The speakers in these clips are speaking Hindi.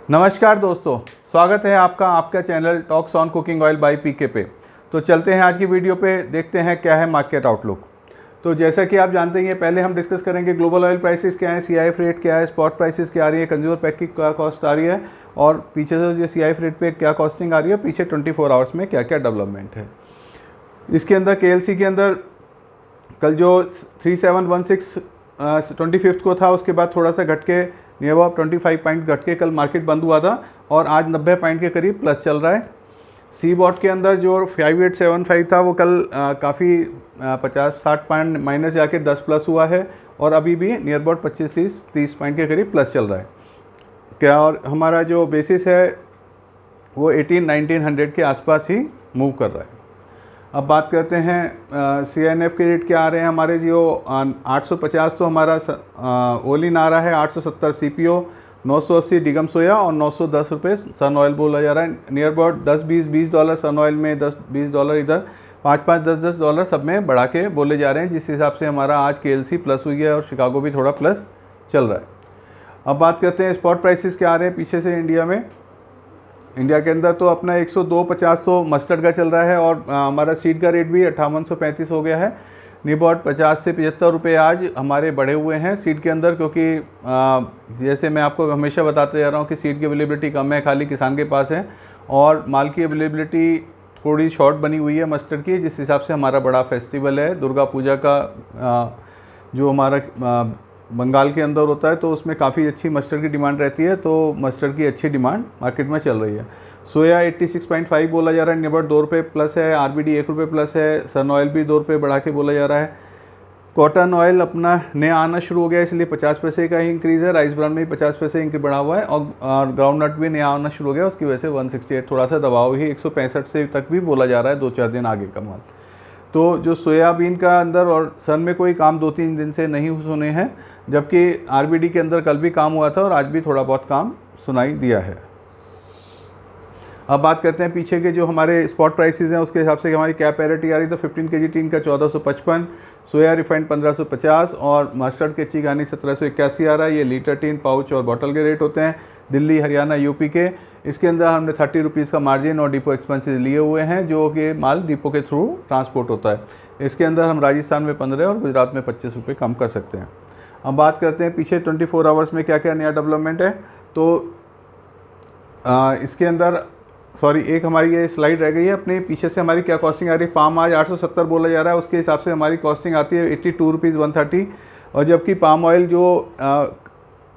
नमस्कार दोस्तों, स्वागत है आपका आपका channel talks on cooking oil by PK पे। तो चलते हैं आज की वीडियो पे, देखते हैं क्या है मार्केट आउटलुक। तो जैसा कि आप जानते हैं, पहले हम डिस्कस करेंगे ग्लोबल ऑयल प्राइसेस क्या है, CIF रेट क्या है, स्पॉट प्राइसेस क्या आ रही है, कंज्यूमर पैक की क्या कॉस्ट आ रही है और पीछे से CIF रेट पे क्या कॉस्टिंग आ रही है, पीछे 24 आवर्स में क्या क्या डेवलपमेंट है। इसके अंदर KLC के अंदर कल जो 3716 25 को था, उसके बाद थोड़ा सा घट के नियर अबाउट 25 पॉइंट घट के कल मार्केट बंद हुआ था और आज 90 पॉइंट के करीब प्लस चल रहा है। CBOT के अंदर जो 5875 था वो कल काफ़ी 50-60 पॉइंट माइनस जाके 10 प्लस हुआ है और अभी भी नियर अबाउट 25-30 पॉइंट के करीब प्लस चल रहा है क्या। और हमारा जो बेसिस है वो 18-1900 के आसपास ही मूव कर रहा है। अब बात करते हैं CNF के रेट क्या आ रहे हैं हमारे। जो 850 तो हमारा ओलिन आ रहा है, 870 CPO, 980 डिगम सोया और 910 रुपये सन ऑयल बोला जा रहा है। नियर अबाउट $10-20 सन ऑयल में, $10-20 इधर, 5-5, $10-10 सब में बढ़ा के बोले जा रहे हैं, जिस हिसाब से हमारा आज KLC प्लस हुई है और शिकागो भी थोड़ा प्लस चल रहा है। अब बात करते हैं स्पॉट प्राइसेस क्या आ रहे हैं पीछे से इंडिया में। इंडिया के अंदर तो अपना 102-50 तो मस्टर्ड का चल रहा है और हमारा सीड का रेट भी 5835 हो गया है। निबॉट 50 से 75 रुपये आज हमारे बढ़े हुए हैं सीड के अंदर, क्योंकि जैसे मैं आपको हमेशा बताते जा रहा हूँ कि सीड की अवेलेबिलिटी कम है, खाली किसान के पास है और माल की अवेलेबिलिटी थोड़ी शॉर्ट बनी हुई है मस्टर्ड की, जिस हिसाब से हमारा बड़ा फेस्टिवल है दुर्गा पूजा का जो हमारा बंगाल के अंदर होता है, तो उसमें काफ़ी अच्छी मस्टर्ड की डिमांड रहती है, तो मस्टर्ड की अच्छी डिमांड मार्केट में चल रही है। सोया 86.5 बोला जा रहा है, नियर 2 रुपये प्लस है। RBD 1 रुपये प्लस है। सन ऑयल भी 2 रुपये बढ़ा के बोला जा रहा है। कॉटन ऑयल अपना नया आना शुरू हो गया, इसलिए 50 पैसे का ही इंक्रीज़ है। राइस ब्रांड में भी 50 पैसे इंक्रीज बढ़ा हुआ है और ग्राउंड नट भी नया आना शुरू हो गया, उसकी वजह से 168 थोड़ा सा दबाव ही 165 से तक भी बोला जा रहा है 2-4 दिन आगे का माल। तो जो सोयाबीन का अंदर और सन में कोई काम 2-3 दिन से नहीं सुने हैं, जबकि RBD के अंदर कल भी काम हुआ था और आज भी थोड़ा बहुत काम सुनाई दिया है। अब बात करते हैं पीछे के जो हमारे स्पॉट प्राइसेस हैं, उसके हिसाब से हमारी क्या पैरिटी आ रही है। तो 15 kg टीन का 1455, सोया रिफाइंड 1550 और मस्टर्ड के चिगानी 1781 आ रहा है। ये लीटर टीन, पाउच और बॉटल के रेट होते हैं दिल्ली, हरियाणा, यूपी के। इसके अंदर हमने 30 रुपीज़ का मार्जिन और डिपो एक्सपेंसेस लिए हुए हैं, जो कि माल डिपो के थ्रू ट्रांसपोर्ट होता है। इसके अंदर हम राजस्थान में 15 और गुजरात में 25 रुपये कम कर सकते हैं। अब बात करते हैं पीछे 24 आवर्स में क्या क्या नया डेवलपमेंट है। तो इसके अंदर एक हमारी ये स्लाइड रह गई है, अपने पीछे से हमारी क्या कॉस्टिंग आ रही है। पाम आज 870 बोला जा रहा है, उसके हिसाब से हमारी कॉस्टिंग आती है 82 रुपीज़ 130। और जबकि पाम ऑयल जो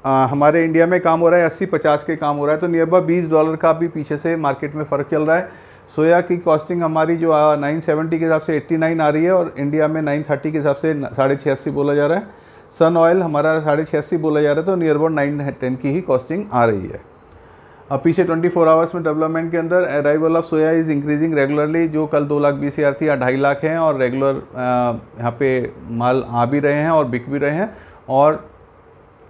हमारे इंडिया में काम हो रहा है 80-50 के काम हो रहा है, तो नियर अबाउट $20 का भी पीछे से मार्केट में फ़र्क चल रहा है। सोया की कॉस्टिंग हमारी जो 970 के हिसाब से 89 आ रही है और इंडिया में 930 के हिसाब से 86.5 बोला जा रहा है। सन ऑयल हमारा 86.5 बोला जा रहा है, तो नियर अबाउट 910 की ही कॉस्टिंग आ रही है। अब पीछे 24 आवर्स में डेवलपमेंट के अंदर arrival of soya is increasing regularly. जो कल 2,20,000 थी, 2.5 लाख हैं और रेगुलर यहाँ पे माल आ भी रहे हैं और बिक भी रहे हैं और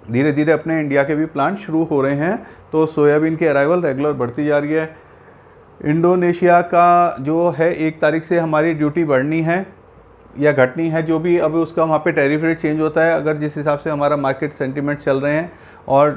धीरे धीरे अपने इंडिया के भी प्लांट शुरू हो रहे हैं, तो सोयाबीन की अराइवल रेगुलर बढ़ती जा रही है। इंडोनेशिया का जो है 1 तारीख से हमारी ड्यूटी बढ़नी है या घटनी है, जो भी अब उसका वहाँ पे टैरिफ रेट चेंज होता है। अगर जिस हिसाब से हमारा मार्केट सेंटीमेंट चल रहे हैं और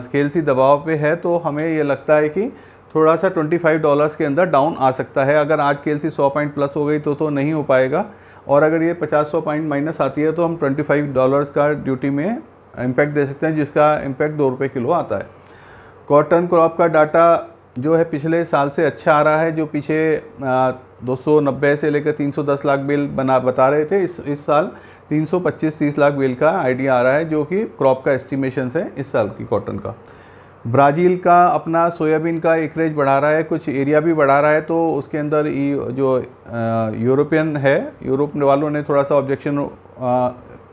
KLC दबाव पे है, तो हमें ये लगता है कि थोड़ा सा $25 के अंदर डाउन आ सकता है। अगर आज KLC 100 पॉइंट प्लस हो गई तो नहीं हो पाएगा, और अगर ये 50-100 पॉइंट माइनस आती है तो हम $25 का ड्यूटी में इम्पैक्ट दे सकते हैं, जिसका इम्पैक्ट 2 रुपये किलो आता है। कॉटन क्रॉप का डाटा जो है पिछले साल से अच्छा आ रहा है। जो पीछे 290 से लेकर 310 लाख बेल बता रहे थे, इस साल 325-30 लाख बेल का आइडिया आ रहा है, जो कि क्रॉप का एस्टिमेशन है इस साल की कॉटन का। ब्राज़ील का अपना सोयाबीन का एकरेज बढ़ा रहा है, कुछ एरिया भी बढ़ा रहा है, तो उसके अंदर जो यूरोपियन है, यूरोप वालों ने थोड़ा सा ऑब्जेक्शन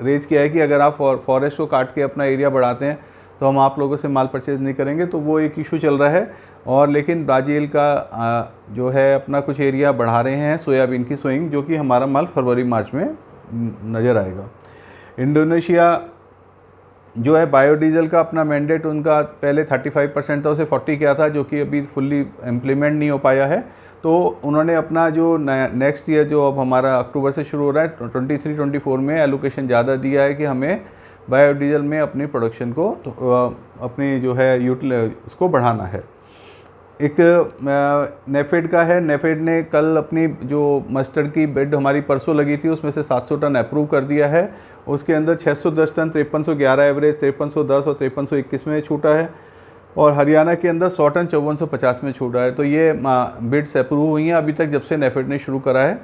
रेज़ किया है कि अगर आप फॉरेस्ट को काट के अपना एरिया बढ़ाते हैं तो हम आप लोगों से माल परचेज़ नहीं करेंगे, तो वो एक इशू चल रहा है। और लेकिन ब्राज़ील का जो है अपना कुछ एरिया बढ़ा रहे हैं सोयाबीन की सोइंग, जो कि हमारा माल फरवरी-मार्च में नज़र आएगा। इंडोनेशिया जो है बायोडीजल का अपना मैंडेट उनका पहले 35% था, उसे 40 किया था, जो कि अभी फुल्ली इम्प्लीमेंट नहीं हो पाया है। तो उन्होंने अपना जो नेक्स्ट ईयर जो अब हमारा अक्टूबर से शुरू हो रहा है 23-24 में एलोकेशन ज़्यादा दिया है कि हमें बायोडीजल में अपनी प्रोडक्शन को अपनी जो है उसको बढ़ाना है। एक नेफेड का है, नेफेड ने कल अपनी जो मस्टर्ड की बिड हमारी परसों लगी थी उसमें से 700 टन अप्रूव कर दिया है। उसके अंदर 610 टन 5311 एवरेज, 5310 और 5321 में छूटा है, और हरियाणा के अंदर 100 टन 5450 में छूटा है। तो ये बिड्स अप्रूव हुई हैं अभी तक जब से नेफेड ने शुरू करा है,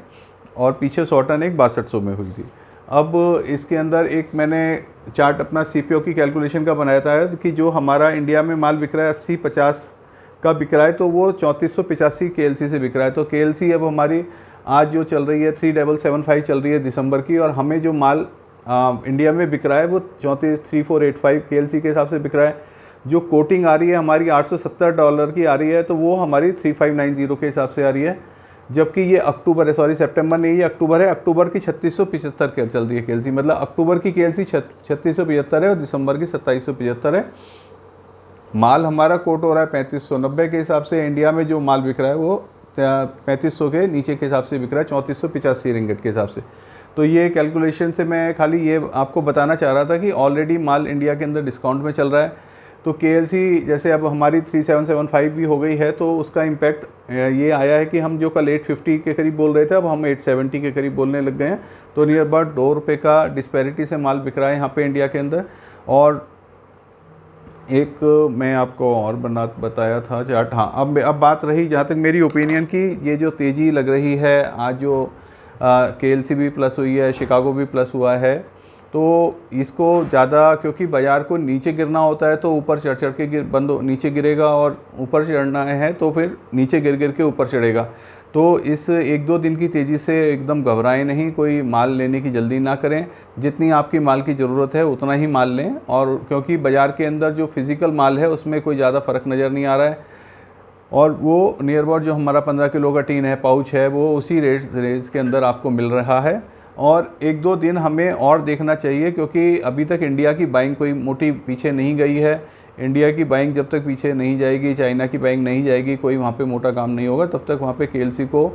और पीछे 100 टन एक 6200 में हुई थी। अब इसके अंदर एक मैंने चार्ट अपना CPO की कैलकुलेशन का बनाया था कि जो हमारा इंडिया में माल बिक रहा है 80-50 का बिक रहा है, तो वो 3485 KLC से बिक रहा है। तो KLC अब हमारी आज जो चल रही है 3775 चल रही है दिसंबर की, और हमें जो माल इंडिया में बिक रहा है वो 3485 KLC के हिसाब से बिक रहा है। जो कोटिंग आ रही है हमारी $870 की आ रही है, तो वो हमारी 3590 के हिसाब से आ रही है, जबकि ये अक्टूबर है, सॉरी सितंबर नहीं, ये अक्टूबर है। अक्टूबर की 3675 चल रही है KLC, मतलब अक्टूबर की KLC 3675 है और दिसंबर की 2775 है। माल हमारा कोट हो रहा है 3590 के हिसाब से। इंडिया में जो माल बिक रहा है वो 3500 के नीचे के हिसाब से बिक रहा है, 3485 रिंगिट के हिसाब से। तो ये कैलकुलेशन से मैं खाली ये आपको बताना चाह रहा था कि ऑलरेडी माल इंडिया के अंदर डिस्काउंट में चल रहा है। तो KLC जैसे अब हमारी 3775 भी हो गई है, तो उसका इम्पैक्ट ये आया है कि हम जो कल 850 के करीब बोल रहे थे, अब हम 870 के करीब बोलने लग गए हैं। तो नियर अबाउट ₹2 का डिस्पैरिटी से माल बिक रहा है यहाँ पे इंडिया के अंदर। और एक मैं आपको और बताया था चार्ट, हाँ। अब बात रही जहाँ तक मेरी ओपिनियन की, ये जो तेज़ी लग रही है आज जो KLC भी प्लस हुई है, शिकागो भी प्लस हुआ है, तो इसको ज़्यादा, क्योंकि बाज़ार को नीचे गिरना होता है तो ऊपर चढ़ के नीचे गिरेगा, और ऊपर चढ़ना है तो फिर नीचे गिर के ऊपर चढ़ेगा। तो इस 1-2 दिन की तेज़ी से एकदम घबराएं नहीं, कोई माल लेने की जल्दी ना करें। जितनी आपकी माल की ज़रूरत है उतना ही माल लें, और क्योंकि बाज़ार के अंदर जो फिज़िकल माल है उसमें कोई ज़्यादा फ़र्क नज़र नहीं आ रहा है, और वो नियर अबाउट जो हमारा 15 किलो का टीन है, पाउच है, वो उसी रेट के अंदर आपको मिल रहा है। और 1-2 दिन हमें और देखना चाहिए, क्योंकि अभी तक इंडिया की बाइंग कोई मोटी पीछे नहीं गई है। इंडिया की बाइंग जब तक पीछे नहीं जाएगी, चाइना की बाइंग नहीं जाएगी, कोई वहाँ पे मोटा काम नहीं होगा, तब तक वहाँ पे KLC को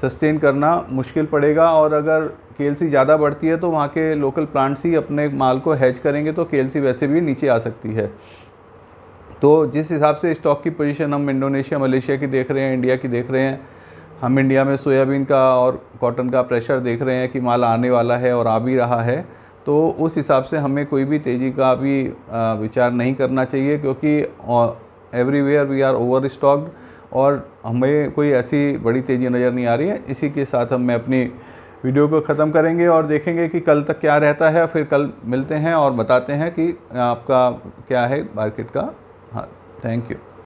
सस्टेन करना मुश्किल पड़ेगा। और अगर KLC ज़्यादा बढ़ती है तो वहाँ के लोकल प्लांट्स ही अपने माल को हैज करेंगे, तो KLC वैसे भी नीचे आ सकती है। तो जिस हिसाब से स्टॉक की पोजीशन हम इंडोनेशिया, मलेशिया की देख रहे हैं, इंडिया की देख रहे हैं, हम इंडिया में सोयाबीन का और कॉटन का प्रेशर देख रहे हैं कि माल आने वाला है और आ भी रहा है, तो उस हिसाब से हमें कोई भी तेज़ी का भी विचार नहीं करना चाहिए, क्योंकि everywhere we are over stocked और हमें कोई ऐसी बड़ी तेज़ी नज़र नहीं आ रही है। इसी के साथ हम अपनी वीडियो को ख़त्म करेंगे और देखेंगे कि कल तक क्या रहता है। फिर कल मिलते हैं और बताते हैं कि आपका क्या है मार्केट का। हाँ, थैंक यू।